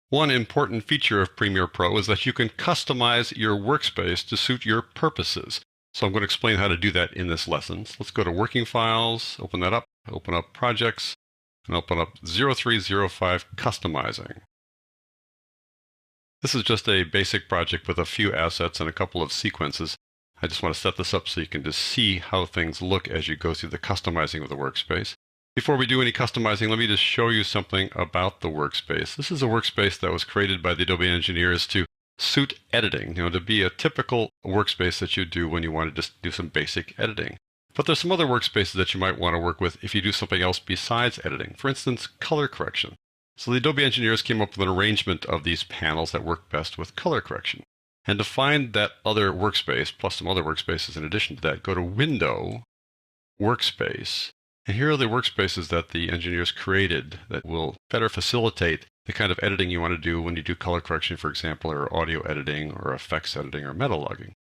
One important feature of Premiere Pro is that you can customize your workspace to suit your purposes. So I'm going to explain how to do that in this lesson. So let's go to Working Files, open that up, open up Projects, and open up 0305 Customizing. This is just a basic project with a few assets and a couple of sequences. I just want to set this up so you can just see how things look as you go through the customizing of the workspace. Before we do any customizing, let me just show you something about the workspace. This is a workspace that was created by the Adobe engineers to suit editing, to be a typical workspace that you do when you want to just do some basic editing. But there's some other workspaces that you might want to work with if you do something else besides editing. For instance, color correction. So the Adobe engineers came up with an arrangement of these panels that work best with color correction. And to find that other workspace, plus some other workspaces in addition to that, go to Window, Workspace. And here are the workspaces that the engineers created that will better facilitate the kind of editing you want to do when you do color correction, for example, or audio editing, or effects editing, or meta logging.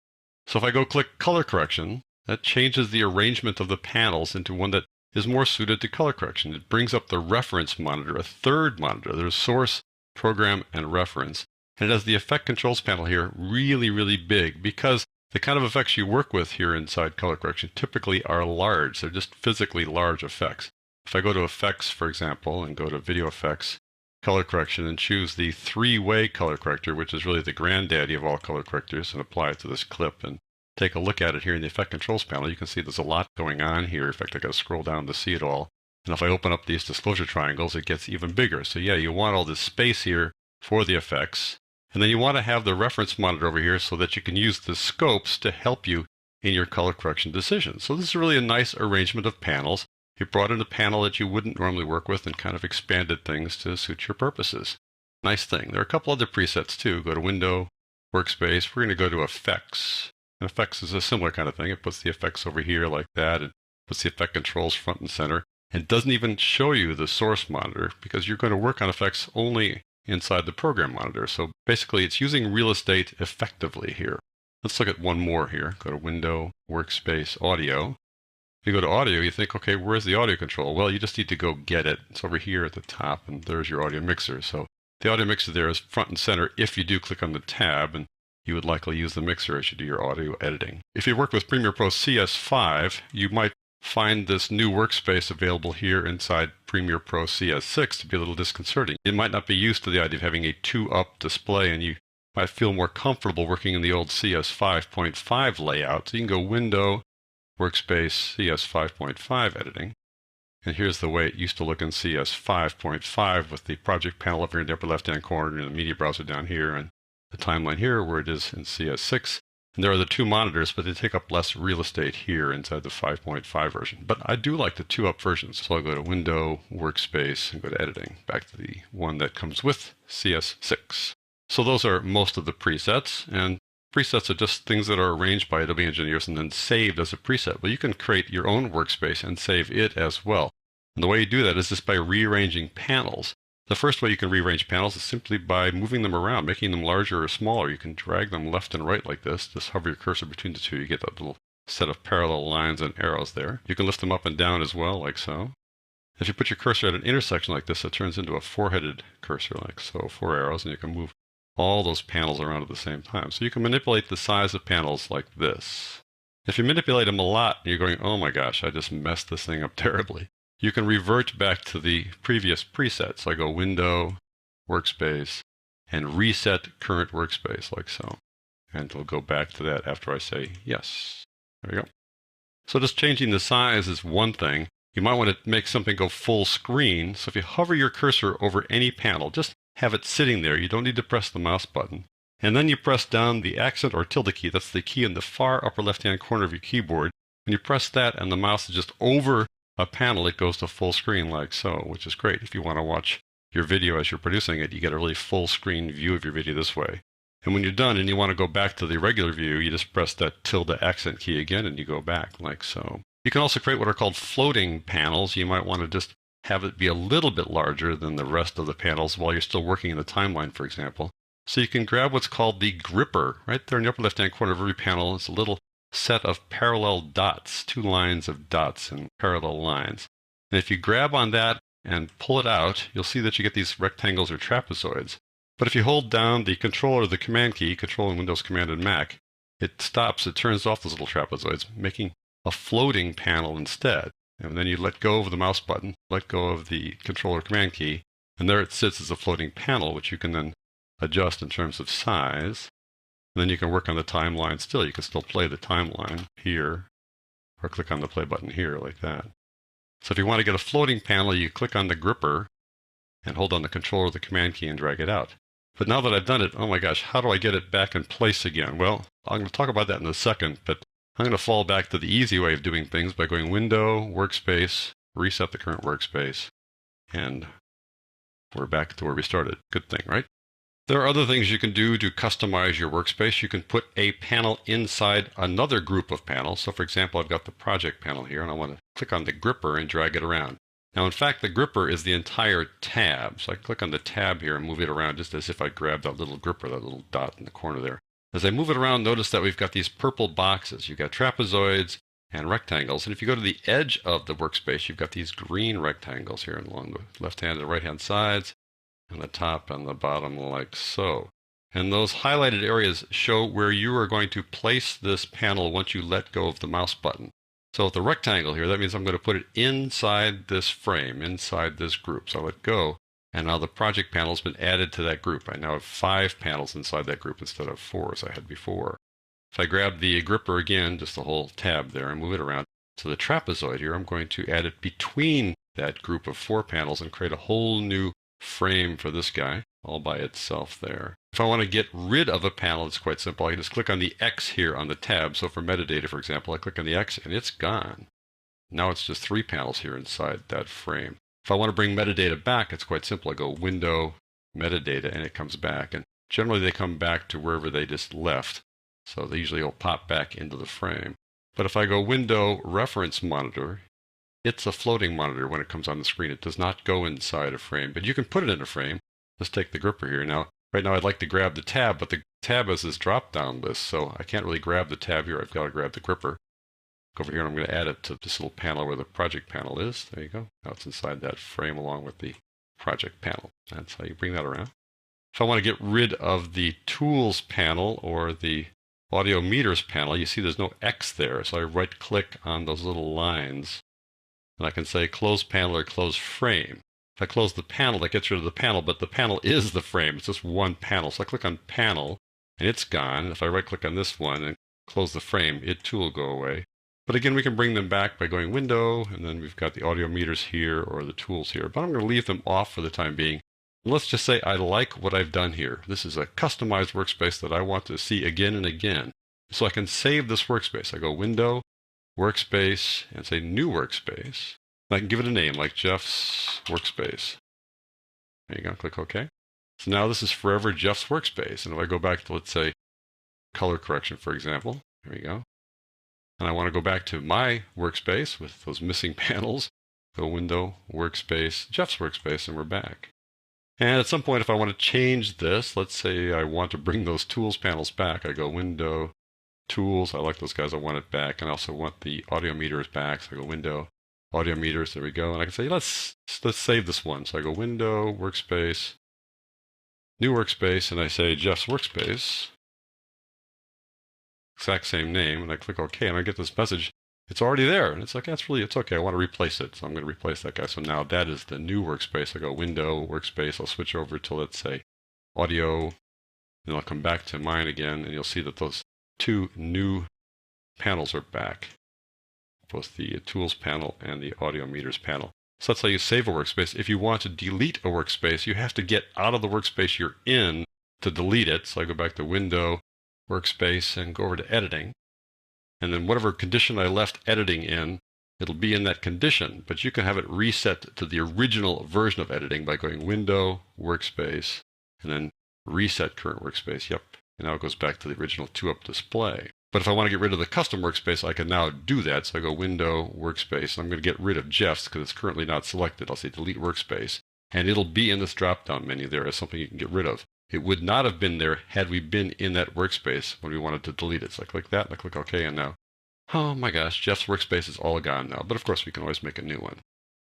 So if I go click color correction, that changes the arrangement of the panels into one that is more suited to color correction. It brings up the reference monitor, a third monitor. There's source, program, and reference. And it has the effect controls panel here really, really big because the kind of effects you work with here inside color correction typically are large. They're just physically large effects. If I go to effects, for example, and go to video effects, color correction, and choose the three-way color corrector, which is really the granddaddy of all color correctors, and apply it to this clip and take a look at it here in the effect controls panel, you can see there's a lot going on here. In fact, I got to scroll down to see it all. And if I open up these disclosure triangles, it gets even bigger. So yeah, you want all this space here for the effects. And then you want to have the reference monitor over here so that you can use the scopes to help you in your color correction decisions. So this is really a nice arrangement of panels. You brought in a panel that you wouldn't normally work with and kind of expanded things to suit your purposes. Nice thing. There are a couple other presets too. Go to Window, Workspace. We're going to go to Effects. And Effects is a similar kind of thing. It puts the effects over here like that. It puts the effect controls front and center. And doesn't even show you the source monitor because you're going to work on effects only inside the program monitor. So basically it's using real estate effectively here. Let's look at one more here. Go to Window, Workspace, Audio. You go to Audio, you think, okay, where's the audio control? Well, you just need to go get it. It's over here at the top, and there's your audio mixer. So the audio mixer there is front and center if you do click on the tab, and you would likely use the mixer as you do your audio editing. If you work with Premiere Pro CS5, you might find this new workspace available here inside Premiere Pro CS6 to be a little disconcerting. It might not be used to the idea of having a 2-up display, and you might feel more comfortable working in the old CS 5.5 layout. So you can go Window, Workspace, CS 5.5 editing. And here's the way it used to look in CS 5.5 with the project panel up here in the upper left-hand corner and the media browser down here and the timeline here where it is in CS6. And there are the two monitors, but they take up less real estate here inside the 5.5 version. But I do like the 2-up versions. So I'll go to Window, Workspace, and go to Editing, back to the one that comes with CS6. So those are most of the presets, and presets are just things that are arranged by Adobe engineers and then saved as a preset. But you can create your own workspace and save it as well. And the way you do that is just by rearranging panels. The first way you can rearrange panels is simply by moving them around, making them larger or smaller. You can drag them left and right like this. Just hover your cursor between the two. You get that little set of parallel lines and arrows there. You can lift them up and down as well, like so. If you put your cursor at an intersection like this, it turns into a four-headed cursor, like so, 4 arrows, and you can move all those panels around at the same time. So you can manipulate the size of panels like this. If you manipulate them a lot, and you're going, oh my gosh, I just messed this thing up terribly, you can revert back to the previous preset. So I go Window, Workspace, and Reset Current Workspace, like so. And it'll go back to that after I say yes. There we go. So just changing the size is one thing. You might want to make something go full screen. So if you hover your cursor over any panel, just have it sitting there. You don't need to press the mouse button. And then you press down the accent or tilde key. That's the key in the far upper left-hand corner of your keyboard. When you press that and the mouse is just over a panel, it goes to full screen like so, which is great. If you want to watch your video as you're producing it, you get a really full screen view of your video this way. And when you're done and you want to go back to the regular view, you just press that tilde accent key again and you go back like so. You can also create what are called floating panels. You might want to just have it be a little bit larger than the rest of the panels while you're still working in the timeline, for example. So you can grab what's called the gripper. Right there in the upper left-hand corner of every panel is a little set of parallel dots, 2 lines of dots and parallel lines. And if you grab on that and pull it out, you'll see that you get these rectangles or trapezoids. But if you hold down the control or the command key, control in Windows, Command in Mac, it stops, it turns off those little trapezoids, making a floating panel instead. And then you let go of the mouse button, let go of the control or command key, and there it sits as a floating panel, which you can then adjust in terms of size. And then you can work on the timeline still. You can still play the timeline here, or click on the play button here like that. So if you want to get a floating panel, you click on the gripper and hold on the control or the command key and drag it out. But now that I've done it, oh my gosh, how do I get it back in place again? Well, I'm going to talk about that in a second, but I'm going to fall back to the easy way of doing things by going Window, Workspace, reset the current workspace, and we're back to where we started. Good thing, right? There are other things you can do to customize your workspace. You can put a panel inside another group of panels. So for example, I've got the project panel here, and I want to click on the gripper and drag it around. Now, in fact, the gripper is the entire tab. So I click on the tab here and move it around just as if I grabbed that little gripper, that little dot in the corner there. As I move it around, notice that we've got these purple boxes. You've got trapezoids and rectangles. And if you go to the edge of the workspace, you've got these green rectangles here along the left-hand and right-hand sides, and the top and the bottom like so. And those highlighted areas show where you are going to place this panel once you let go of the mouse button. So with the rectangle here, that means I'm going to put it inside this frame, inside this group. So I let go, and now the project panel has been added to that group. I now have 5 panels inside that group instead of 4 as I had before. If I grab the gripper again, just the whole tab there, and move it around to the trapezoid here, I'm going to add it between that group of 4 panels and create a whole new frame for this guy all by itself there. If I want to get rid of a panel, it's quite simple. I can just click on the X here on the tab. So for metadata, for example, I click on the X and it's gone. Now it's just 3 panels here inside that frame. If I want to bring metadata back, it's quite simple. I go Window, Metadata, and it comes back. And generally they come back to wherever they just left. So they usually will pop back into the frame. But if I go Window, Reference Monitor, it's a floating monitor when it comes on the screen. It does not go inside a frame, but you can put it in a frame. Let's take the gripper here. Now, right now I'd like to grab the tab, but the tab has this drop-down list, so I can't really grab the tab here. I've got to grab the gripper. Go over here and I'm going to add it to this little panel where the project panel is. There you go. Now it's inside that frame along with the project panel. That's how you bring that around. If I want to get rid of the Tools panel or the Audio Meters panel, you see there's no X there, so I right-click on those little lines. And I can say Close Panel or Close Frame. If I close the panel, that gets rid of the panel, but the panel is the frame. It's just one panel. So I click on Panel, and it's gone. If I right-click on this one and close the frame, it too will go away. But again, we can bring them back by going Window, and then we've got the audio meters here or the tools here. But I'm going to leave them off for the time being. Let's just say I like what I've done here. This is a customized workspace that I want to see again and again. So I can save this workspace. I go Window, Workspace, and say New Workspace. I can give it a name like Jeff's Workspace. There you go, click OK. So now this is forever Jeff's Workspace. And if I go back to, let's say, color correction, for example, there we go. And I want to go back to my workspace with those missing panels. Go Window, Workspace, Jeff's Workspace, and we're back. And at some point, if I want to change this, let's say I want to bring those Tools panels back. I go Window, Tools. I like those guys. I want it back. And I also want the audio meters back. So I go Window, Audio Meters. There we go. And I can say, let's save this one. So I go Window, Workspace, New Workspace, and I say Jeff's Workspace. Exact same name. And I click OK, and I get this message. It's already there. And it's like, it's okay. I want to replace it. So I'm going to replace that guy. So now that is the new workspace. I go Window, Workspace. I'll switch over to, let's say, Audio. Then I'll come back to mine again, and you'll see that those 2 new panels are back. Both the Tools panel and the Audio Meters panel. So that's how you save a workspace. If you want to delete a workspace, you have to get out of the workspace you're in to delete it. So I go back to Window, Workspace, and go over to Editing. And then whatever condition I left editing in, it'll be in that condition. But you can have it reset to the original version of editing by going Window, Workspace, and then Reset Current Workspace. Yep. And now it goes back to the original 2-up display. But if I want to get rid of the custom workspace, I can now do that. So I go Window, Workspace. I'm going to get rid of Jeff's because it's currently not selected. I'll say Delete Workspace. And it'll be in this drop-down menu there as something you can get rid of. It would not have been there had we been in that workspace when we wanted to delete it. So I click that and I click OK, and now, oh my gosh, Jeff's workspace is all gone now. But of course, we can always make a new one.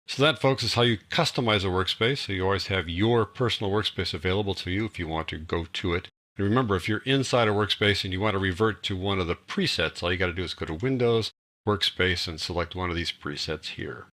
So that, folks, is how you customize a workspace. So you always have your personal workspace available to you if you want to go to it. And remember, if you're inside a workspace and you want to revert to one of the presets, all you got to do is go to Windows, Workspace, and select one of these presets here.